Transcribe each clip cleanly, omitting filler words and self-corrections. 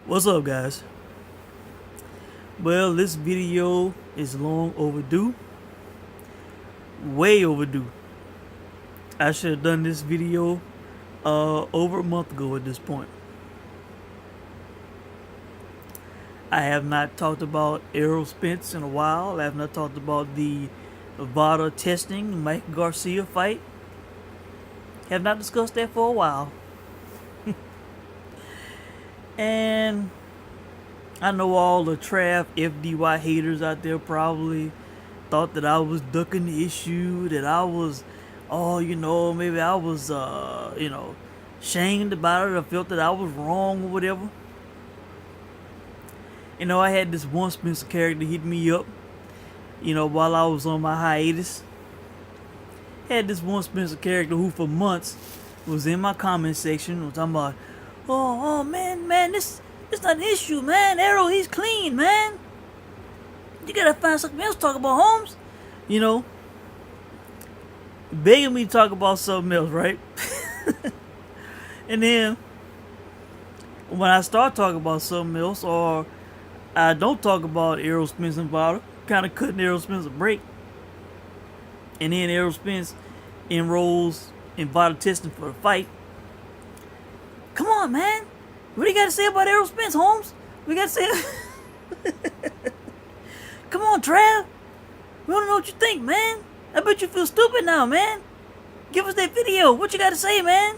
What's up, guys? Well, this video is long overdue. Way overdue. I should have done this video over a month ago at this point. I have not talked about Spence in a while. I have not talked about the VADA testing, Mike Garcia fight. Have not discussed that for a while. And I know all the TravFDY haters out there probably thought that I was ducking the issue, that I was, maybe I was, shamed about it or felt that I was wrong or whatever. I had this one Spence character hit me up, while I was on my hiatus. Had this one Spence character who for months was in my comment section, was talking about, oh man, this not an issue, man. Arrow, he's clean, man. You gotta find something else to talk about, Holmes. Begging me to talk about something else, right? And then when I start talking about something else, or I don't talk about Spence and VADA, kind of cutting Spence a break, and then Spence enrolls in VADA testing for the fight. Come on, man. What do you got to say about Spence, Holmes? We got to say... Come on, Trav. We want to know what you think, man. I bet you feel stupid now, man. Give us that video. What you got to say, man?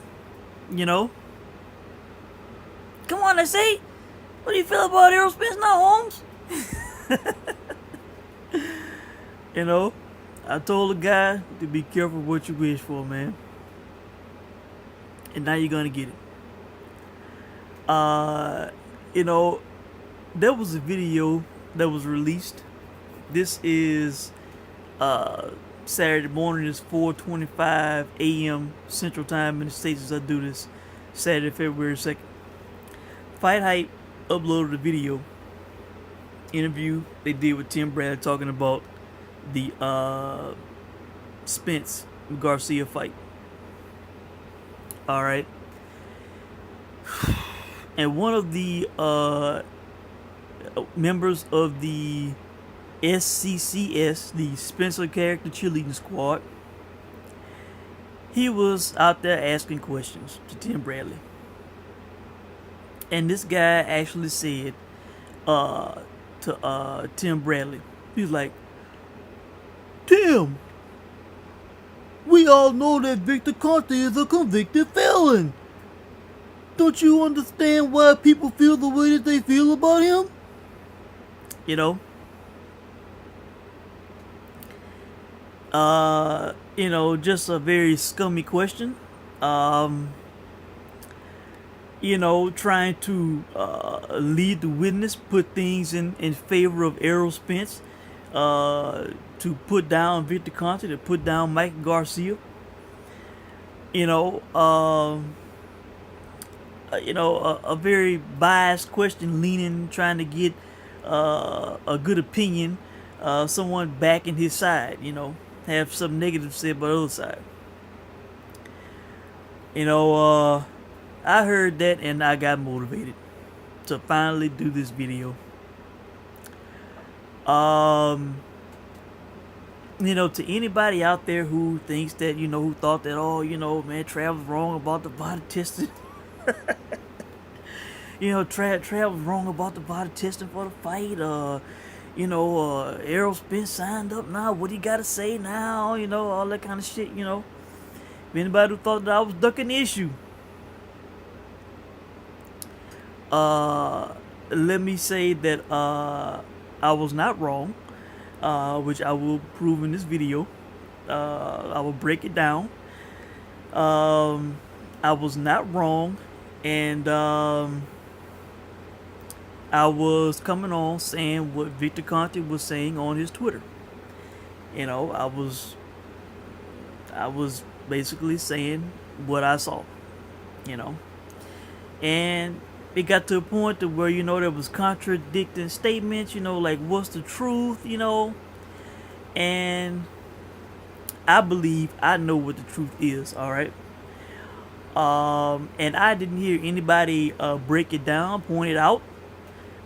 Come on, I say. What do you feel about Spence now, Holmes? I told the guy to be careful what you wish for, man. And now you're going to get it. There was a video that was released. This is Saturday morning. It's 4:25 a.m. Central Time in the States as I do this. Saturday, February 2nd. Fight Hype uploaded a video interview they did with Tim Bradley talking about the Spence Garcia fight. All right. And one of the members of the SCCS, the Spencer Character Cheerleading Squad, he was out there asking questions to Tim Bradley. And this guy actually said to Tim Bradley, he's like, Tim, we all know that Victor Conte is a convicted felon. Don't you understand why people feel the way that they feel about him? Just a very scummy question. Trying to lead the witness, put things in favor of Spence, to put down Victor Conte, to put down Mike Garcia. A very biased question, leaning, trying to get a good opinion, someone backing his side, have some negative to say about the other side. I heard that and I got motivated to finally do this video. To anybody out there who thinks that, who thought that, man, Trav was wrong about the VADA testing. Trav was wrong about the VADA testing for the fight. Spence signed up now. What do you got to say now? All that kind of shit, If anybody who thought that I was ducking the issue, let me say that I was not wrong, which I will prove in this video. I will break it down. I was not wrong, and I was coming on saying what Victor Conte was saying on his Twitter. I was basically saying what I saw, and it got to a point to where, there was contradicting statements, like what's the truth, and I believe I know what the truth is, all right? And I didn't hear anybody break it down, point it out.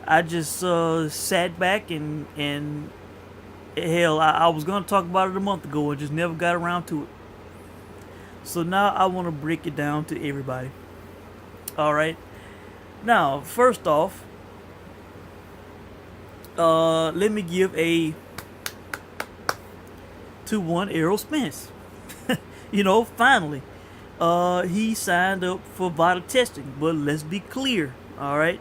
I just sat back and hell, I was gonna talk about it a month ago and just never got around to it. So now I want to break it down to everybody. All right. Now, first off, let me give a 2-1 Errol Spence. Finally, he signed up for VADA testing. But let's be clear, all right?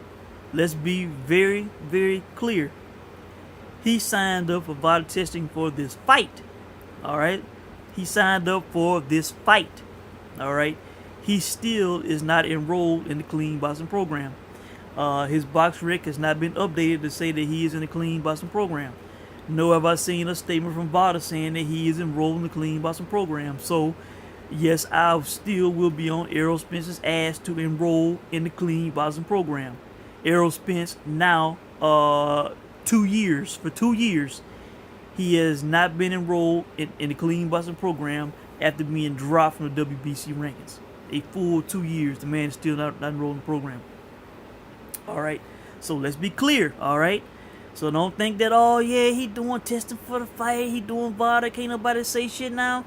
Let's be very, very clear. He signed up for VADA testing for this fight, all right? He signed up for this fight, all right? He still is not enrolled in the clean boxing program. His box rec has not been updated to say that he is in the clean boxing program. Nor have I seen a statement from VADA saying that he is enrolled in the clean boxing program. So, yes, I still will be on Errol Spence's ass to enroll in the clean boxing program. Errol Spence now, 2 years, for 2 years, he has not been enrolled in the clean boxing program after being dropped from the WBC rankings. A full 2 years, the man is still not enrolled in the program. All right, so let's be clear. All right, so don't think that, oh yeah, he doing testing for the fight, he doing VADA, can't nobody say shit now.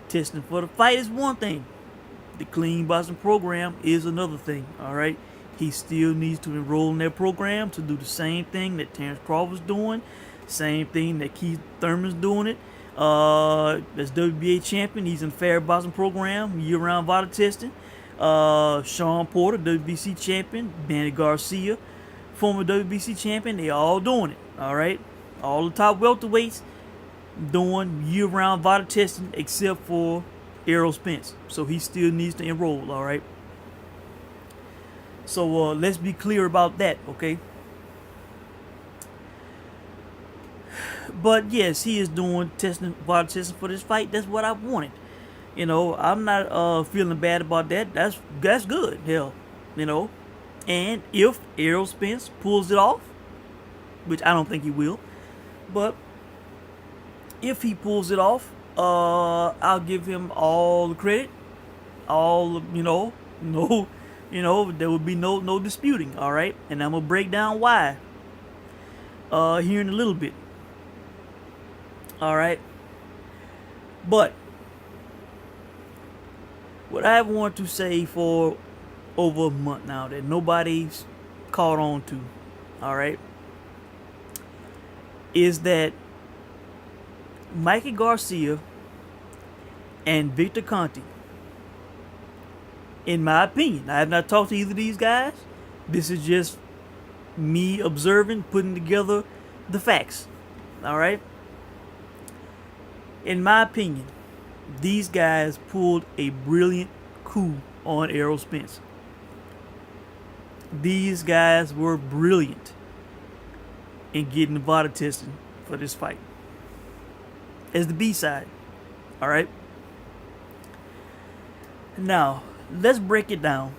Testing for the fight is one thing. The clean boxing program is another thing. All right, he still needs to enroll in that program to do the same thing that Terrence Crawford's doing, same thing that Keith Thurman's doing it. As WBA champion, he's in the fair boxing program, year-round VADA testing. Sean Porter, WBC champion, Danny Garcia, former WBC champion, they all doing it, all right? All the top welterweights doing year-round VADA testing except for Errol Spence. So he still needs to enroll, all right? So let's be clear about that, okay? But yes, he is doing VADA testing for this fight. That's what I wanted. I'm not feeling bad about that. That's good, hell, And if Errol Spence pulls it off, which I don't think he will, but if he pulls it off, I'll give him all the credit. All no, there would be no disputing. All right, and I'm gonna break down why here in a little bit. All right, but what I want to say for over a month now that nobody's caught on to, all right, is that Mikey Garcia and Victor Conte, in my opinion, I have not talked to either of these guys. This is just me observing, putting together the facts, all right? In my opinion, these guys pulled a brilliant coup on Errol Spence. These guys were brilliant in getting the VADA testing for this fight. As the B-side. Alright? Now, let's break it down.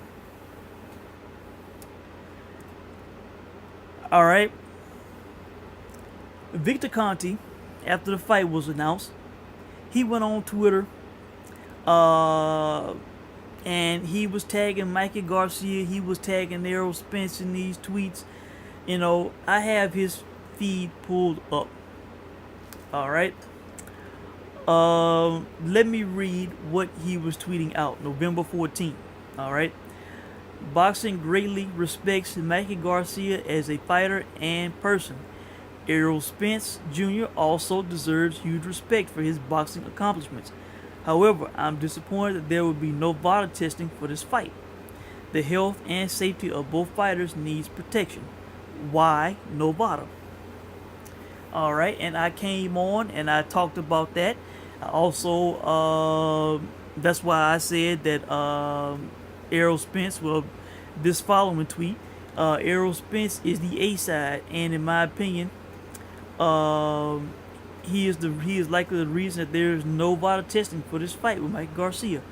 Alright? Victor Conte, after the fight was announced, he went on Twitter and he was tagging Mikey Garcia, he was tagging Errol Spence in these tweets. I have his feed pulled up. Alright? Let me read what he was tweeting out November 14th. Alright? Boxing greatly respects Mikey Garcia as a fighter and person. Errol Spence Jr. also deserves huge respect for his boxing accomplishments. However, I'm disappointed that there will be no VADA testing for this fight. The health and safety of both fighters needs protection. Why no VADA? Alright, and I came on and I talked about that. Also, that's why I said that Errol Spence, this following tweet, Errol Spence is the A side, and in my opinion, he is likely the reason that there is no VADA testing for this fight with Mike Garcia.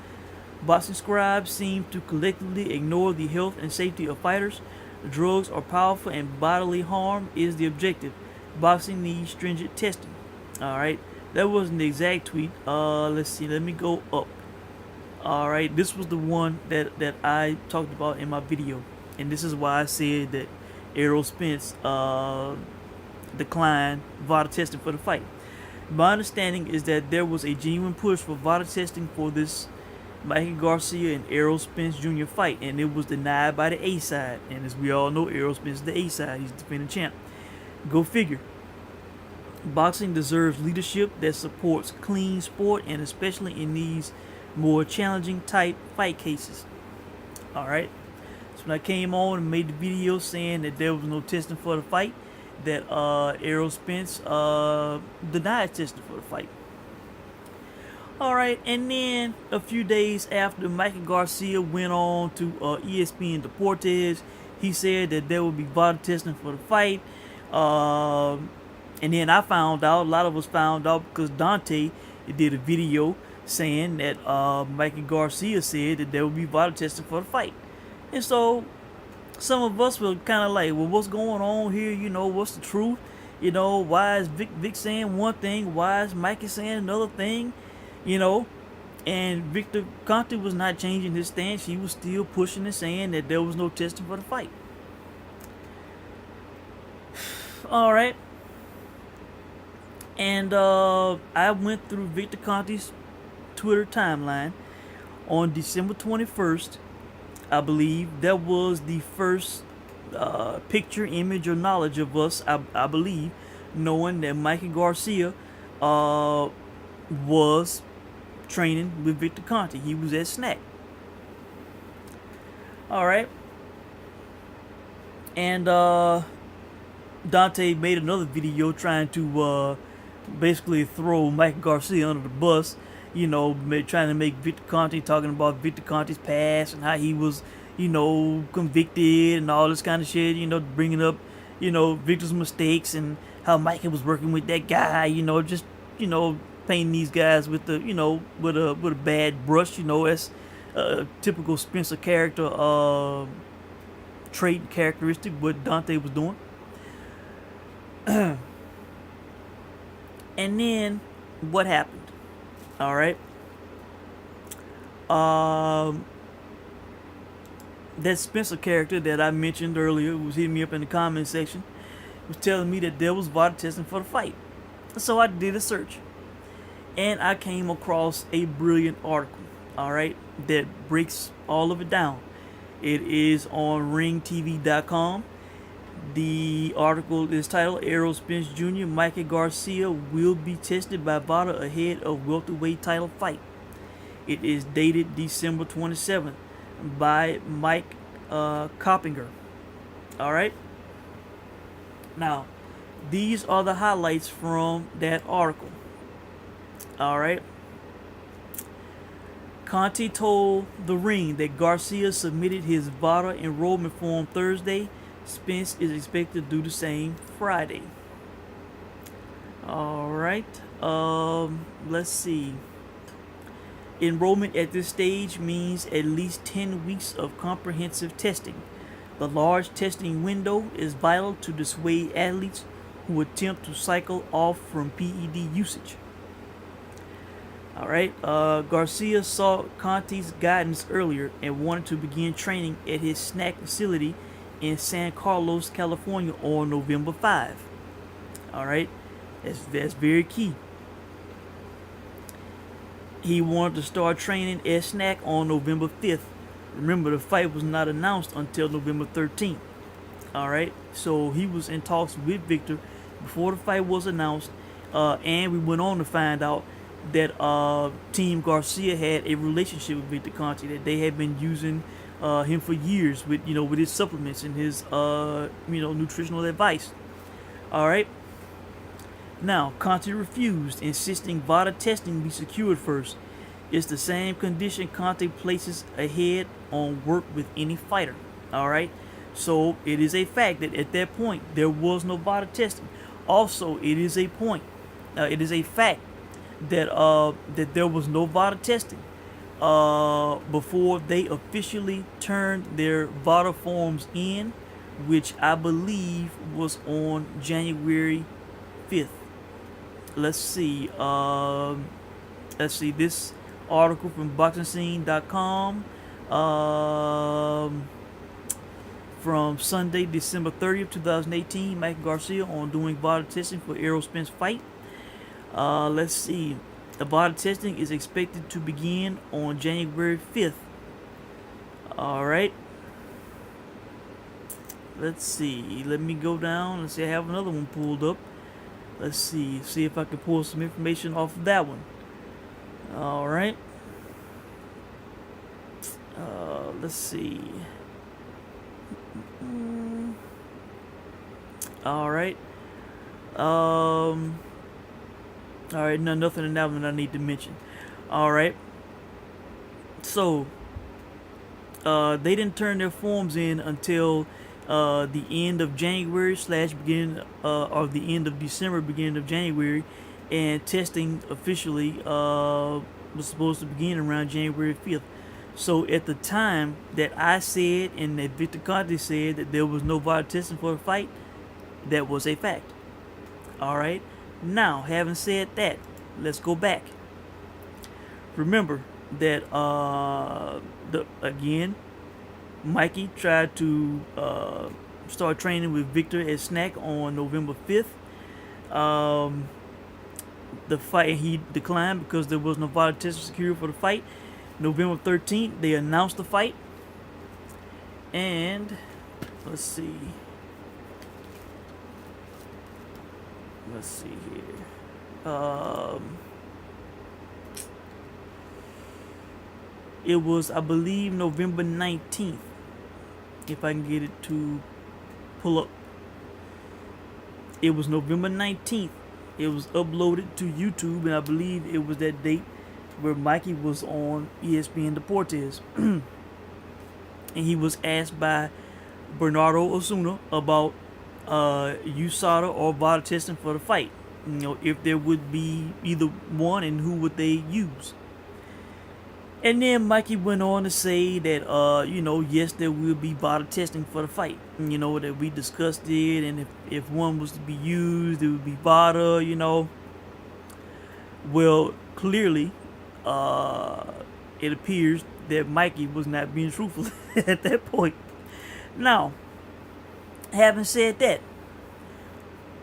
Boxing scribes seem to collectively ignore the health and safety of fighters. Drugs are powerful and bodily harm is the objective. Boxing needs stringent testing. Alright, that wasn't the exact tweet. Let's see, let me go up. Alright, this was the one that I talked about in my video. And this is why I said that Errol Spence declined VADA testing for the fight. My understanding is that there was a genuine push for VADA testing for this Mikey Garcia and Errol Spence Jr. fight, and it was denied by the A side. And as we all know, Errol Spence is the A side. He's the defending champ. Go figure. Boxing deserves leadership that supports clean sport, and especially in these more challenging type fight cases. Alright. So when I came on and made the video saying that there was no testing for the fight, that Errol Spence denied testing for the fight. Alright, and then a few days after Mikey Garcia went on to ESPN Deportes, he said that there would be VADA testing for the fight. And then I found out, a lot of us found out because Dante did a video saying that Mikey Garcia said that there would be VADA testing for the fight. And so some of us were kind of like, well, what's going on here? You know, what's the truth? You know, why is Vic saying one thing? Why is Mikey saying another thing? You know, and Victor Conte was not changing his stance. He was still pushing and saying that there was no testing for the fight. All right. And I went through Victor Conte's Twitter timeline on December 21st. I believe that was the first picture, image, or knowledge of us, I believe, knowing that Mikey Garcia was training with Victor Conte. He was at Snack. Alright. And Dante made another video trying to basically throw Mikey Garcia under the bus. You know, trying to make Victor Conte, talking about Victor Conte's past and how he was, you know, convicted and all this kind of shit. You know, bringing up, you know, Victor's mistakes and how Mikey was working with that guy. You know, just, you know, painting these guys with the, you know, with a bad brush. You know, as a typical Spencer character trait and characteristic, what Dante was doing. And then what happened? All right. That Spencer character that I mentioned earlier, who was hitting me up in the comment section, was telling me that there was VADA testing for the fight. So I did a search, and I came across a brilliant article, all right, that breaks all of it down. It is on ringtv.com. The article is titled Errol Spence Jr. Mikey Garcia will be tested by VADA ahead of welterweight title fight. It is dated December 27th by Mike Coppinger. Alright? Now, these are the highlights from that article. Alright? Conte told The Ring that Garcia submitted his VADA enrollment form Thursday. Spence is expected to do the same Friday. Alright. Let's see. Enrollment at this stage means at least 10 weeks of comprehensive testing. The large testing window is vital to dissuade athletes who attempt to cycle off from PED usage. Alright. Garcia saw Conte's guidance earlier and wanted to begin training at his snack facility in San Carlos, California on November 5. Alright, that's very key. He wanted to start training at Snack on November 5th. Remember, the fight was not announced until November 13th. Alright, so he was in talks with Victor before the fight was announced, and we went on to find out that Team Garcia had a relationship with Victor Conte, that they had been using him for years with, you know, with his supplements and his you know, nutritional advice. All right. Now, Conte refused, insisting VADA testing be secured first. It's the same condition Conte places ahead on work with any fighter. All right. So it is a fact that at that point there was no VADA testing. Also, it is a point. It is a fact that that there was no VADA testing before they officially turned their VADA forms in, which I believe was on January 5th. Let's see. This article from BoxingScene.com. from Sunday, December 30th, 2018, Mikey Garcia on doing VADA testing for Errol Spence fight. Let's see. The VADA testing is expected to begin on January 5th. Alright. Let's see. Let me go down. Let's see. I have another one pulled up. Let's see. See if I can pull some information off of that one. Alright. Let's see. Alright. Alright, nothing in that one I need to mention. Alright. So, they didn't turn their forms in until the end of January / beginning or the end of December, beginning of January, and testing officially was supposed to begin around January 5th. So at the time that I said and that Victor Conte said that there was no VADA testing for the fight, that was a fact. Alright. Now, having said that, let's go back. Remember that again, Mikey tried to start training with Victor at Snack on November 5th. The fight he declined because there was no VADA testing secured for the fight. November 13th, they announced the fight. And let's see. Let's see here. It was, I believe, November 19th. If I can get it to pull up. It was November 19th. It was uploaded to YouTube, and I believe it was that date where Mikey was on ESPN Deportes. And he was asked by Bernardo Osuna about USADA or VADA testing for the fight. You know, if there would be either one and who would they use. And then Mikey went on to say that, you know, yes, there will be VADA testing for the fight. You know, that we discussed it, and if one was to be used, it would be VADA, you know. Well, clearly, it appears that Mikey was not being truthful at that point. Now, having said that,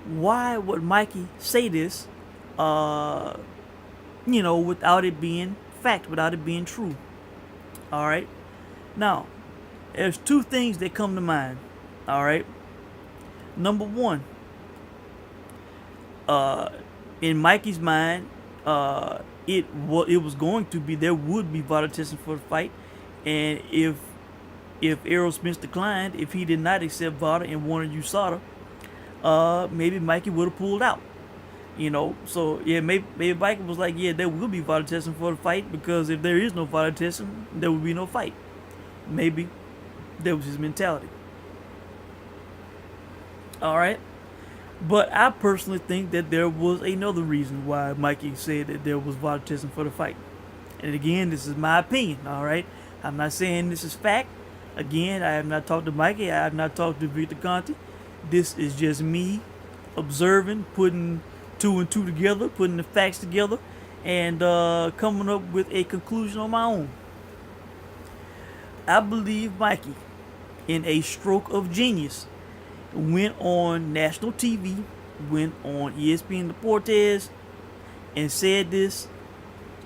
why would Mikey say this, you know, without it being fact, without it being true? Alright. Now, there's two things that come to mind. Alright. Number one, in Mikey's mind, it was going to be, there would be VADA testing for the fight, and if Errol Spence declined, if he did not accept VADA and wanted USADA, maybe Mikey would have pulled out. You know, so yeah, maybe Mikey was like, yeah, there will be VADA testing for the fight, because if there is no VADA testing, there will be no fight. Maybe that was his mentality. Alright. But I personally think that there was another reason why Mikey said that there was VADA testing for the fight. And again, this is my opinion, alright? I'm not saying this is fact. Again, I have not talked to Mikey. I have not talked to Victor Conte. This is just me observing, putting two and two together, putting the facts together, and coming up with a conclusion on my own. I believe Mikey, in a stroke of genius, went on national TV, went on ESPN Deportes, and said this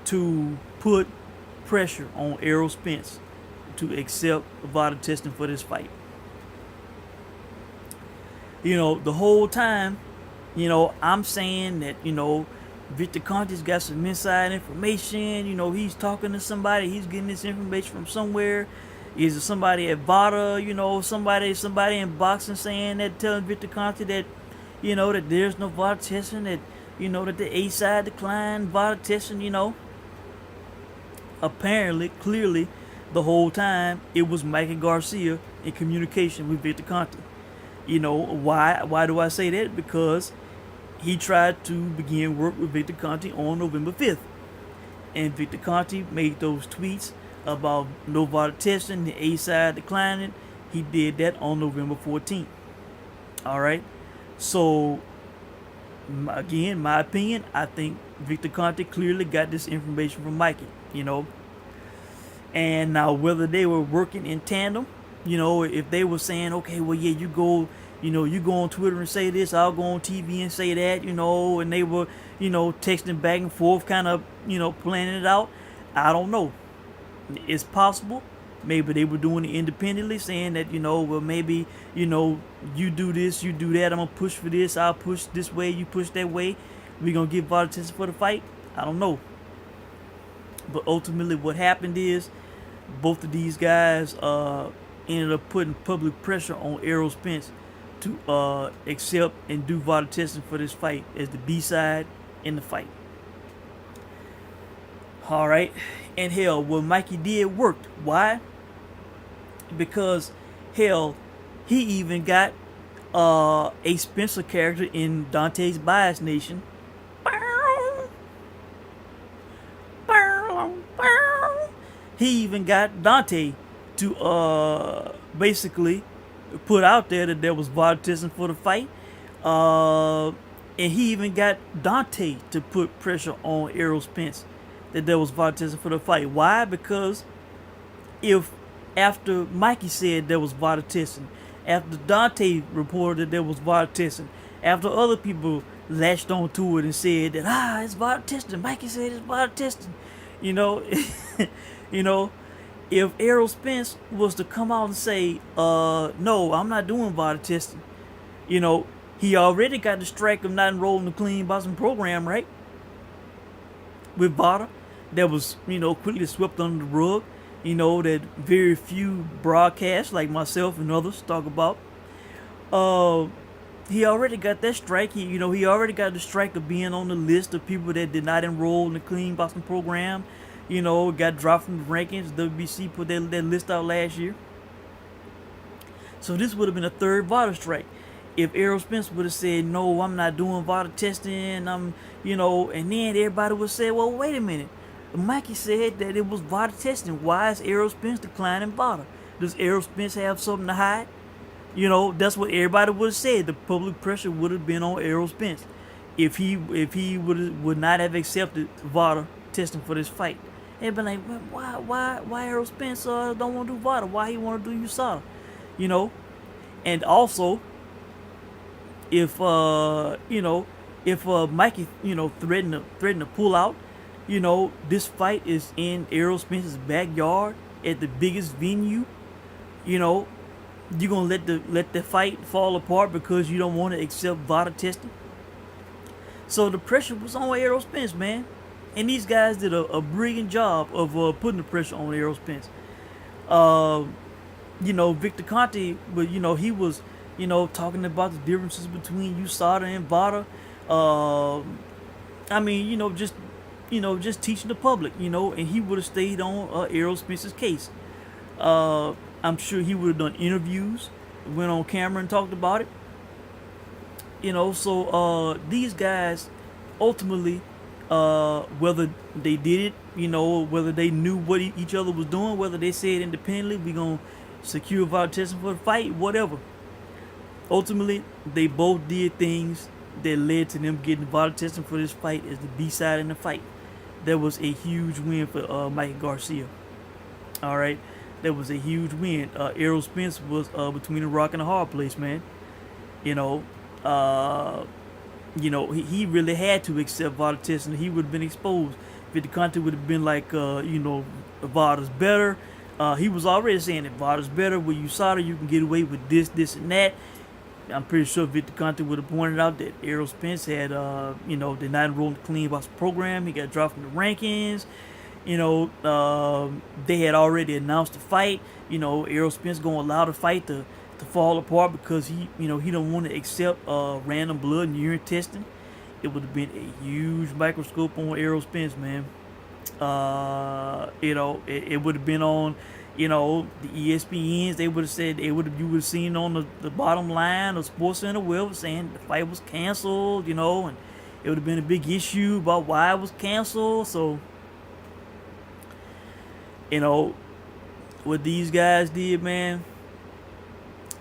to put pressure on Errol Spence to accept VADA testing for this fight. You know, the whole time, you know, I'm saying that, you know, Victor Conte's got some inside information. You know, he's talking to somebody. He's getting this information from somewhere. Is it somebody at VADA? You know, somebody in boxing saying that, telling Victor Conte that, you know, that there's no VADA testing, that, you know, that the A side declined VADA testing, you know. Apparently, clearly, the whole time, it was Mikey Garcia in communication with Victor Conte. You know, why do I say that? Because he tried to begin work with Victor Conte on November 5th. And Victor Conte made those tweets about no VADA testing, the A side declining. He did that on November 14th. Alright? So, again, my opinion, I think Victor Conte clearly got this information from Mikey, you know. And now, whether they were working in tandem, You know, if they were saying, okay, well, yeah, you go, you go on Twitter and say this, I'll go on TV and say that, and they were, texting back and forth, kind of, planning it out. I don't know. It's possible. Maybe they were doing it independently, saying that, well, maybe, you do this, you do that. I'm going to push for this. I'll push this way. You push that way. We're going to get VADA tested for the fight. I don't know. But ultimately what happened is both of these guys ended up putting public pressure on Errol Spence to accept and do VADA testing for this fight as the B-side in the fight. All right. And hell, what Mikey did worked. Why? Because hell, he even got a Spencer character in Dante's Bias Nation. He even got Dante to basically put out there that there was VADA testing for the fight. And he even got Dante to put pressure on Errol Spence that there was VADA testing for the fight. Why? Because if after Mikey said there was VADA testing, after Dante reported that there was VADA testing, after other people latched onto it and said that it's VADA testing, Mikey said it's VADA testing, if Errol Spence was to come out and say, no, I'm not doing VADA testing, he already got the strike of not enrolling the clean boxing program, right? With VADA, that was, quickly swept under the rug, that very few broadcasts like myself and others talk about. He already got that strike. He already got the strike of being on the list of people that did not enroll in the clean boxing program. Got dropped from the rankings. WBC put that list out last year. So this would have been a third VADA strike. If Errol Spence would have said, no, I'm not doing VADA testing, and then everybody would say, well, wait a minute. Mikey said that it was VADA testing. Why is Errol Spence declining VADA? Does Errol Spence have something to hide? That's what everybody would have said. The public pressure would have been on Errol Spence if he would not have accepted VADA testing for this fight. They'd been like, why Errol Spence don't want to do VADA? Why he want to do USADA? And also, if Mikey threatened to pull out, this fight is in Errol Spence's backyard at the biggest venue, you're gonna let the fight fall apart because you don't want to accept VADA testing. So the pressure was on Errol Spence, man, and these guys did a brilliant job of putting the pressure on Errol Spence. Victor Conte, but he was talking about the differences between USADA and VADA. Just teaching the public, and he would have stayed on Errol Spence's case. I'm sure he would have done interviews, went on camera and talked about it. So these guys ultimately, whether they did it, whether they knew what each other was doing, whether they said independently, we're going to secure VADA testing for the fight, whatever. Ultimately, they both did things that led to them getting VADA testing for this fight as the B-side in the fight. That was a huge win for Mike Garcia. All right, that was a huge win. Errol Spence was between a rock and a hard place, man. He really had to accept VADA testing. He would have been exposed. Victor Conte would have been like, VADA's better. He was already saying that VADA's better. With USADA, you can get away with this, this, and that. I'm pretty sure Victor Conte would have pointed out that Errol Spence had, did not enroll in the clean box program. He got dropped from the rankings. They had already announced the fight. Errol Spence gonna allow the fight to fall apart because he don't want to accept random blood and urine testing. It would have been a huge microscope on Errol Spence, man. It would have been on, the ESPNs. They would have said you would have seen on the bottom line of SportsCenter wherever saying the fight was canceled, and it would have been a big issue about why it was canceled. So, what these guys did, man,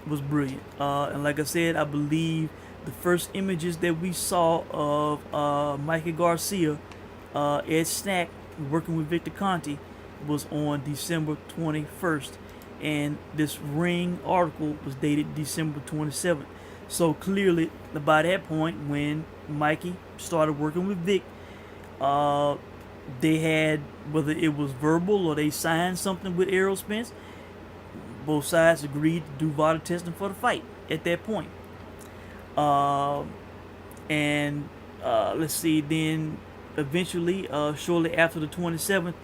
was brilliant. And like I said, I believe the first images that we saw of Mikey Garcia, Ed Snack, working with Victor Conte, was on December 21st. and this Ring article was dated December 27th. So clearly, by that point, when Mikey started working with Vic, they had, whether it was verbal or they signed something with Errol Spence, both sides agreed to do VADA testing for the fight at that point. And let's see, then eventually, shortly after the 27th,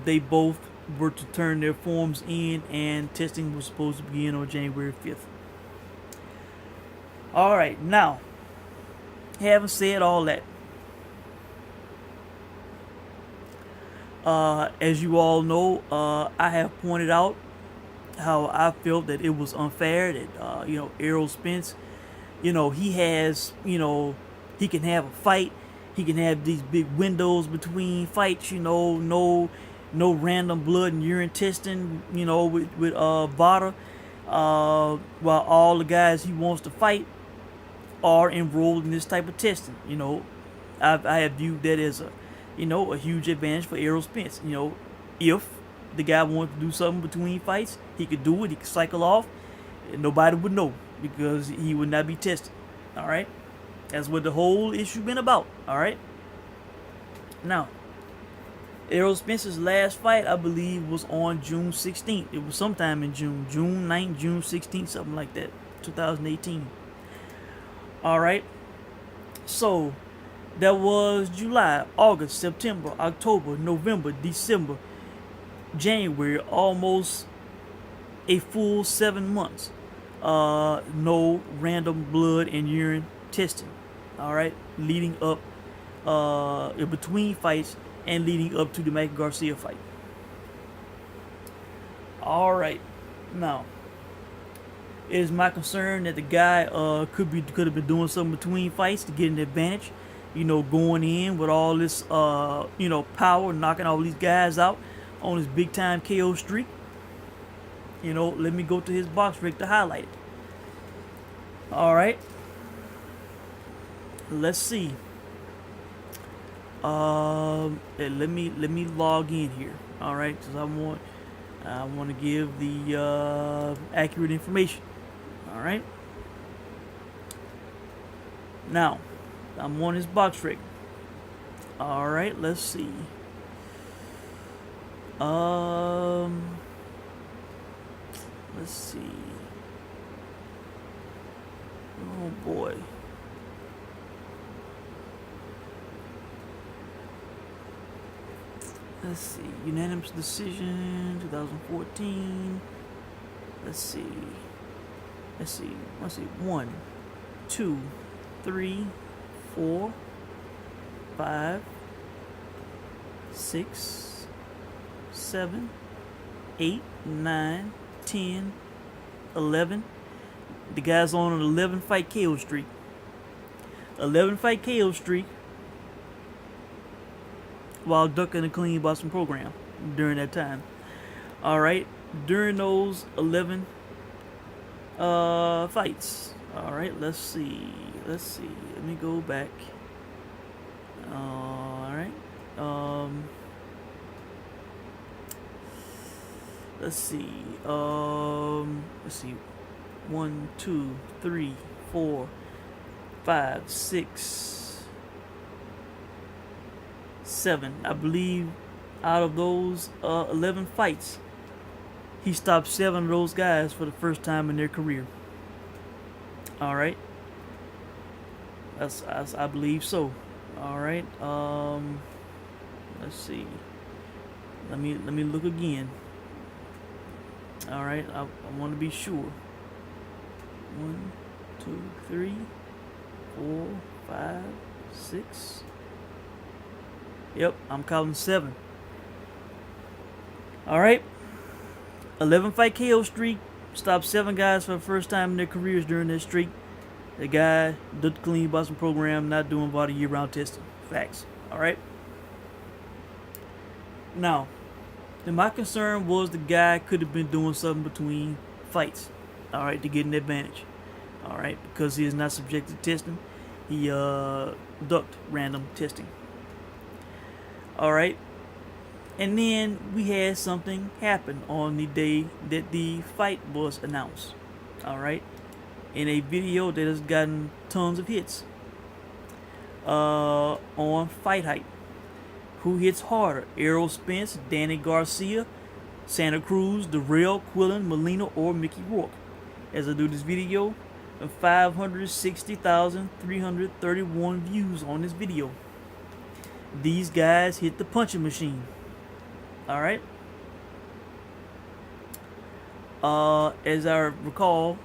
they both were to turn their forms in, and testing was supposed to begin on January 5th. All right, now, having said all that, as you all know, I have pointed out how I felt that it was unfair that, Errol Spence, he has, he can have a fight. He can have these big windows between fights, no random blood and urine testing, with VADA, while all the guys he wants to fight are enrolled in this type of testing. I have viewed that as a huge advantage for Errol Spence. If the guy wanted to do something between fights, he could do it. He could cycle off, and nobody would know because he would not be tested. All right, that's what the whole issue been about. All right. Now, Errol Spence's last fight, I believe, was on June 16th. It was sometime in June 9th, June 16th, something like that, 2018. All right. So that was July, August, September, October, November, December, January, almost a full 7 months. No random blood and urine testing. All right, leading up, between fights and leading up to the Mikey Garcia fight. All right, now it is my concern that the guy could have been doing something between fights to get an advantage. Going in with all this power, knocking all these guys out on his big time KO streak. Let me go to his box rig to highlight it. All right, let's see. Let me log in here. All right, because I want to give the accurate information. All right. Now, I'm on his box rig. All right, let's see. Let's see. Oh boy. Let's see. Unanimous decision, 2014. Let's see. Let's see. 1, 2, 3, 4, 5, 6, 7, 8, 9, 10, 11. The guy's on an 11 fight KO streak. 11 fight KO streak while ducking a clean boxing program during that time. All right, during those 11 fights. All right, let's see. Let me go back. All right. Let's see. 1, 2, 3, 4, 5, 6, 7. I believe out of those 11 fights, he stopped 7 of those guys for the first time in their career. All right. I believe so. All right. Let's see. Let me look again. All right. I want to be sure. 1, 2, 3, 4, 5, 6. Yep, I'm counting 7. All right. 11 fight KO streak. Stopped 7 guys for the first time in their careers during that streak. The guy did the clean boxing program, not doing about a year-round testing. Facts. All right. Now, my concern was the guy could have been doing something between fights. All right, to get an advantage. All right, because he is not subjected to testing, he ducked random testing. All right, And then we had something happen on the day that the fight was announced. All right, in a video that has gotten tons of hits on Fight Hype. Who hits harder, Errol Spence, Danny Garcia, Santa Cruz, Darrell, Quillen, Molina, or Mickey Rourke? As I do this video, 560,331 views on this video. These guys hit the punching machine. Alright? As I recall,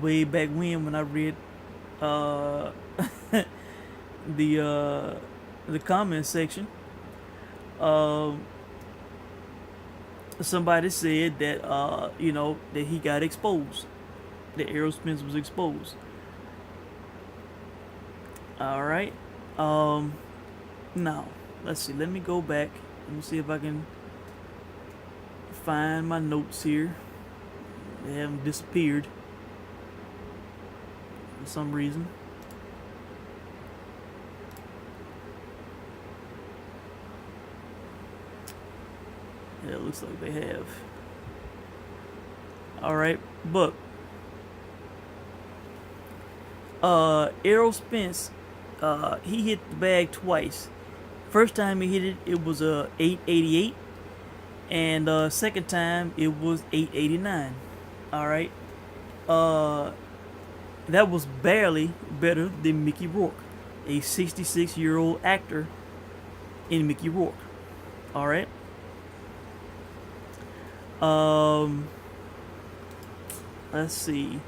way back when I read the comment section, somebody said that that he got exposed, that Errol Spence was exposed. All right. Now let's see. Let me go back. Let me see if I can find my notes here. They haven't disappeared for some reason. Yeah, it looks like they have. Alright, but Errol Spence, he hit the bag twice. First time he hit it, it was a 888, and second time it was 889. Alright, that was barely better than Mickey Rourke, a 66-year-old actor in Mickey Rourke. Alright. Let's see.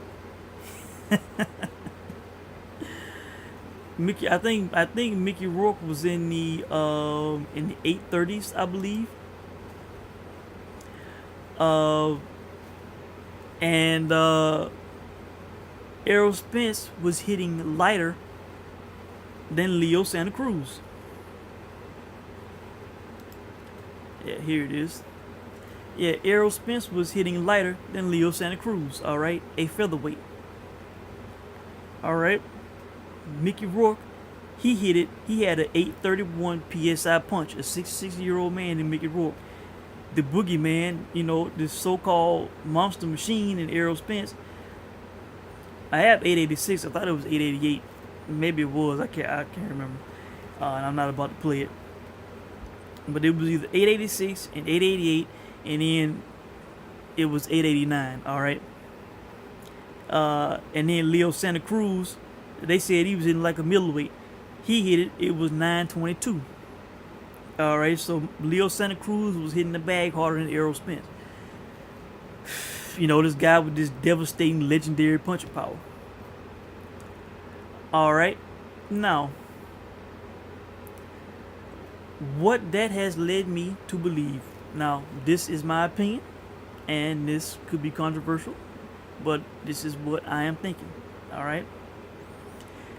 Mickey, I think Mickey Rourke was in the 830s, I believe. And Errol Spence was hitting lighter than Leo Santa Cruz. Yeah, here it is. Yeah, Errol Spence was hitting lighter than Leo Santa Cruz, alright? A featherweight. Alright? Mickey Rourke, he hit it. He had an 831 PSI punch, a 66-year-old man in Mickey Rourke. The boogeyman, this so-called monster machine in Errol Spence. I have 886. I thought it was 888. Maybe it was. I can't remember. And I'm not about to play it. But it was either 886 and 888. And then it was 889, all right? And then Leo Santa Cruz, they said he was in like a middleweight. He hit it, it was 922. All right, so Leo Santa Cruz was hitting the bag harder than Errol Spence. This guy with this devastating, legendary punching power. All right, now, what that has led me to believe. Now, this is my opinion, and this could be controversial, but this is what I am thinking, all right?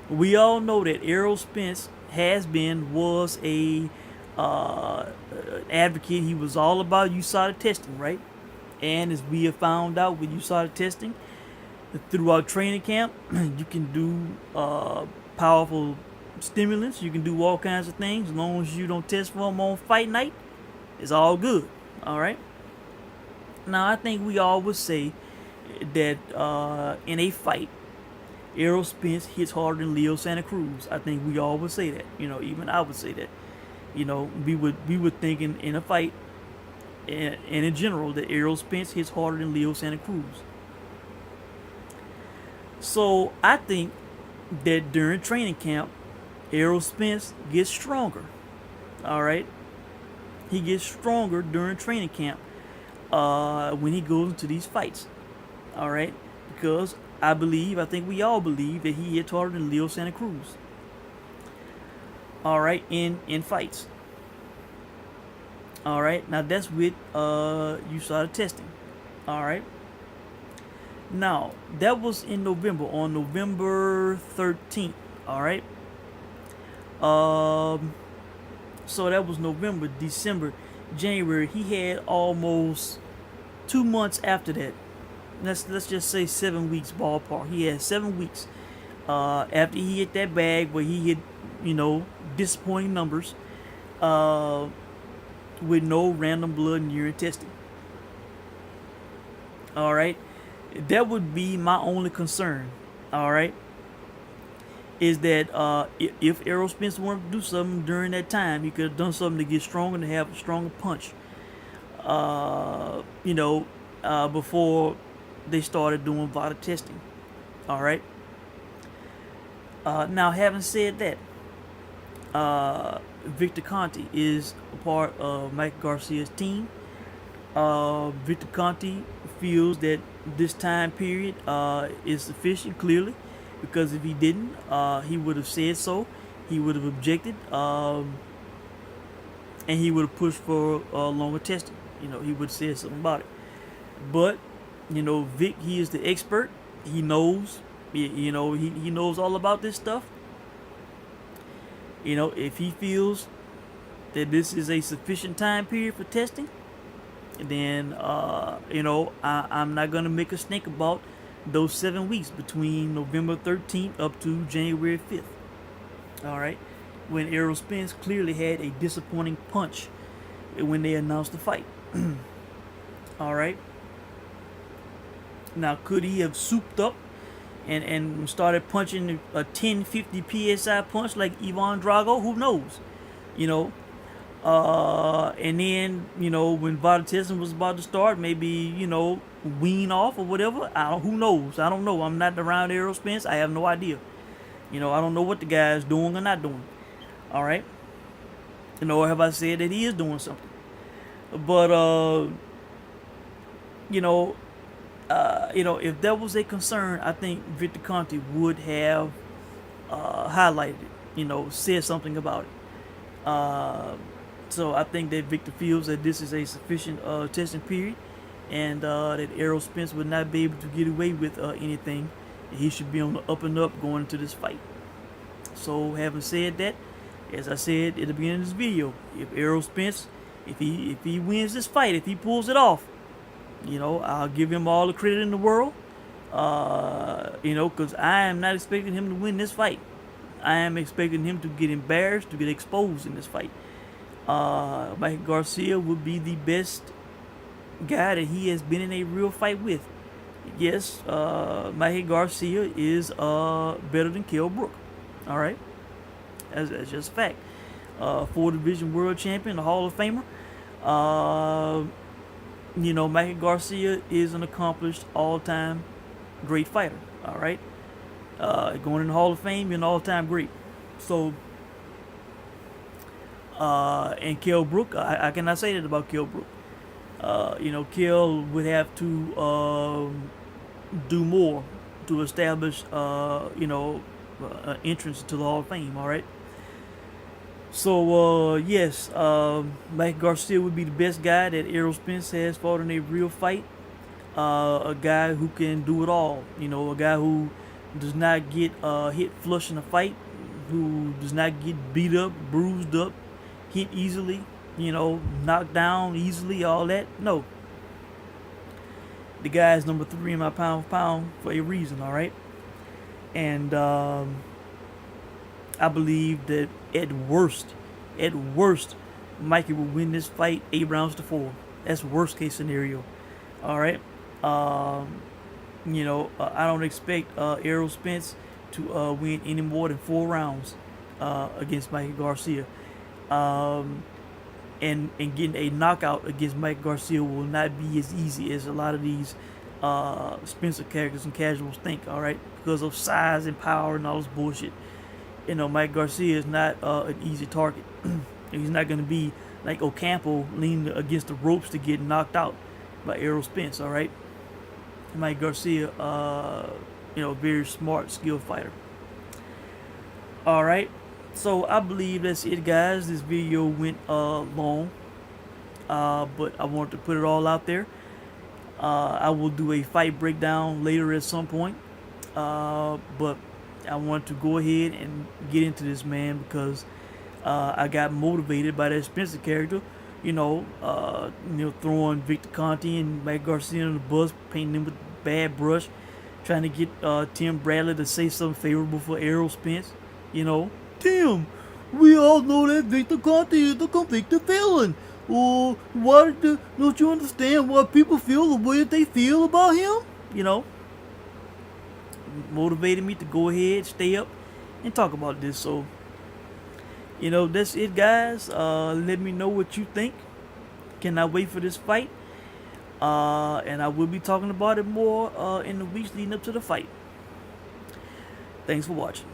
We all know that Errol Spence was a advocate. He was all about USADA testing, right? And as we have found out with USADA testing, throughout training camp, you can do powerful stimulants. You can do all kinds of things. As long as you don't test for them on fight night, it's all good. All right. Now, I think we all would say that in a fight, Errol Spence hits harder than Leo Santa Cruz. I think we all would say that. Even I would say that. We would think in a fight, and in general, that Errol Spence hits harder than Leo Santa Cruz. So I think that during training camp, Errol Spence gets stronger. All right. He gets stronger during training camp when he goes into these fights. All right, because I think we all believe that he hits harder than Leo Santa Cruz. All right, in fights. All right, now that's with USADA testing. All right. Now that was in November, on November 13th. All right. So that was November, December, January. He had almost 2 months after that. Let's just say 7 weeks ballpark. He had 7 weeks after he hit that bag where he hit, disappointing numbers. with no random blood and urine testing. All right, that would be my only concern. All right, is that if Errol Spence wanted to do something during that time, he could have done something to get stronger, to have a stronger punch. You know, before they started doing VADA testing. All right. Now, having said that, Victor Conte is a part of Mike Garcia's team. Victor Conte feels that this time period is sufficient, clearly, because if he didn't, he would have said so. He would have objected, and he would have pushed for longer testing. You know, he would have said something about it. But, you know, Vic, he is the expert. He knows, you know, he knows all about this stuff. You know, if he feels that this is a sufficient time period for testing, then, you know, I'm not going to make a stink about those 7 weeks between November 13th up to January 5th. All right. When Errol Spence clearly had a disappointing punch when they announced the fight. All right. Now, could he have souped up and started punching a 1050 psi punch like Ivan Drago? Who knows? You know. And then, you know, when VADA testing was about to start, maybe, you know, wean off or whatever. Who knows? I don't know. I'm not around Errol Spence. I have no idea. You know, I don't know what the guy is doing or not doing. All right. You know, or have I said that he is doing something? But, you know, if that was a concern, I think Victor Conte would have highlighted it. You know, said something about it. So I think that Victor feels that this is a sufficient testing period, and that Errol Spence would not be able to get away with anything. He should be on the up and up going into this fight. So having said that, as I said at the beginning of this video, if Errol Spence, if he wins this fight, if he pulls it off, you know, I'll give him all the credit in the world. You know, because I am not expecting him to win this fight. I am expecting him to get embarrassed, to get exposed in this fight. Mike Garcia would be the best guy that he has been in a real fight with. Yes, Mike Garcia is better than Kell Brook. All right, that's just a fact. 4-division world champion, a Hall of Famer. You know, Mike Garcia is an accomplished all-time great fighter. All right, going in the Hall of Fame, you're an all-time great. So. And Kell Brook, I cannot say that about Kell Brook. You know, Kell would have to do more to establish, you know, an entrance to the Hall of Fame. All right. So yes, Mike Garcia would be the best guy that Errol Spence has fought in a real fight. A guy who can do it all. You know, a guy who does not get hit flush in a fight, who does not get beat up, bruised up, hit easily, you know, knocked down easily, all that. No. The guy is number 3 in my pound for pound for a reason, all right? And I believe that at worst, Mikey will win this fight 8 rounds to 4. That's worst case scenario, all right? You know, I don't expect Errol Spence to win any more than 4 rounds against Mikey Garcia. And getting a knockout against Mike Garcia will not be as easy as a lot of these Spencer characters and casuals think, all right? Because of size and power and all this bullshit. You know, Mike Garcia is not an easy target. He's not going to be like Ocampo leaning against the ropes to get knocked out by Errol Spence, all right? Mike Garcia, you know, very smart, skilled fighter. All right. So I believe that's it, guys. This video went long, but I wanted to put it all out there. I will do a fight breakdown later at some point, but I want to go ahead and get into this, man, because I got motivated by that Spencer character. You know, throwing Victor Conte and Mike Garcia on the bus, painting them with a bad brush, trying to get Tim Bradley to say something favorable for Errol Spence. You know, Tim, we all know that Victor Conte is a convicted felon. "Oh, don't you understand why people feel the way they feel about him?" You know, motivated me to go ahead, stay up, and talk about this. So, that's it, guys. Let me know what you think. Cannot wait for this fight. And I will be talking about it more in the weeks leading up to the fight. Thanks for watching.